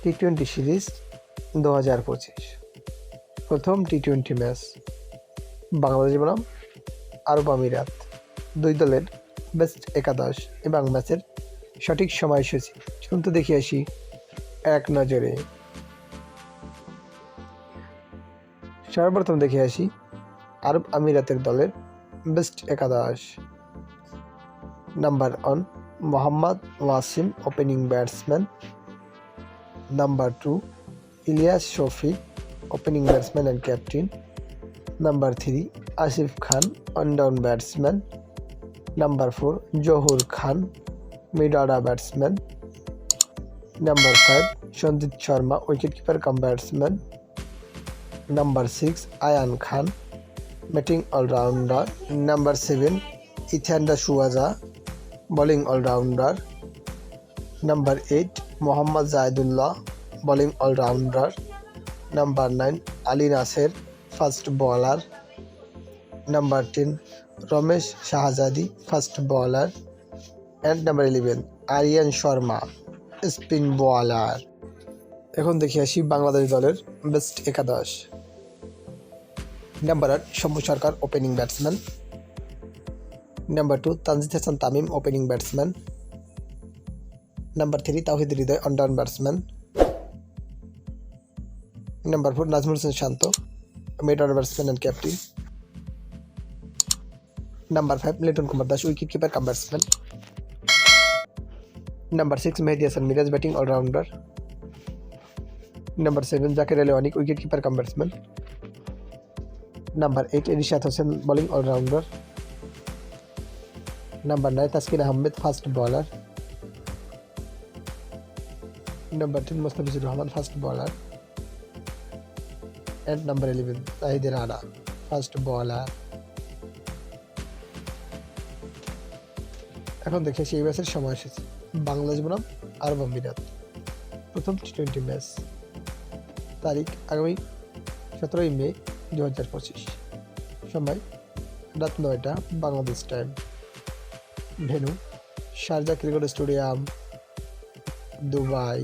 টি-20 series 2025 প্রথম টি-20 match Bangladesh বনাম আরব আমিরাত। দুই দলের বেস্ট একাদশ এবং ম্যাচের সঠিক সময়সূচি শুনতে দেখে আসি এক নজরে। সর্বপ্রথম দেখে আসি আরব আমিরাতের দলের বেস্ট একাদশ। Number 1 Mohammad Waseem, opening batsman. Number 2 Ilyas Shafiq, opening batsman and captain. Number 3 Asif Khan, on-down batsman. Number 4 Zahoor Khan, mid-order batsman. Number 5 Sanchit Sharma, wicket-keeper cum batsman. Number 6 Ayan Khan, batting all-rounder. Number 7 Ethan D'Souza, bowling all-rounder. Number 8 Mohammad Zahidullah, bowling all-rounder. Number 9 Ali Naseer, fast bowler. Number 10 Ramesh Shahzadi, fast bowler. And number 11 Aryan Sharma, spin bowler. এখন দেখে আসি বাংলাদেশ দলের best একাদশ। Number 8 Shambhu Sarkar, opening batsman. Number 2 Tanzid Hasan Tamim, opening batsman. Number 3 Towhid Hridoy, one down batsman. Number 4 Najmul Hossain Shanto, mid-order batsman and captain. Number 5 Liton Kumar Das, wicket-keeper cum batsman. Number 6 Mehedi Hasan Miraz, batting all-rounder. Number 7 Jaker Ali Anik, wicket-keeper cum batsman. Number 8 Rishad Hossain, bowling all-rounder. Number 9 Taskin Ahmed, fast bowler. Number 10 Mustafizur Rahman, fast bowler. And number 11 Tahid Rana, fast bowler. এখন দেখে সেই ম্যাচের সময়সূচি। বাংলাদেশ বনাম আরব আমিরাত, প্রথম টি-20 match, তারিখ আগামী 17 মে 2025, সময় রাত 9টা Bangladesh time. Venue Sharjah Cricket Stadium, Dubai.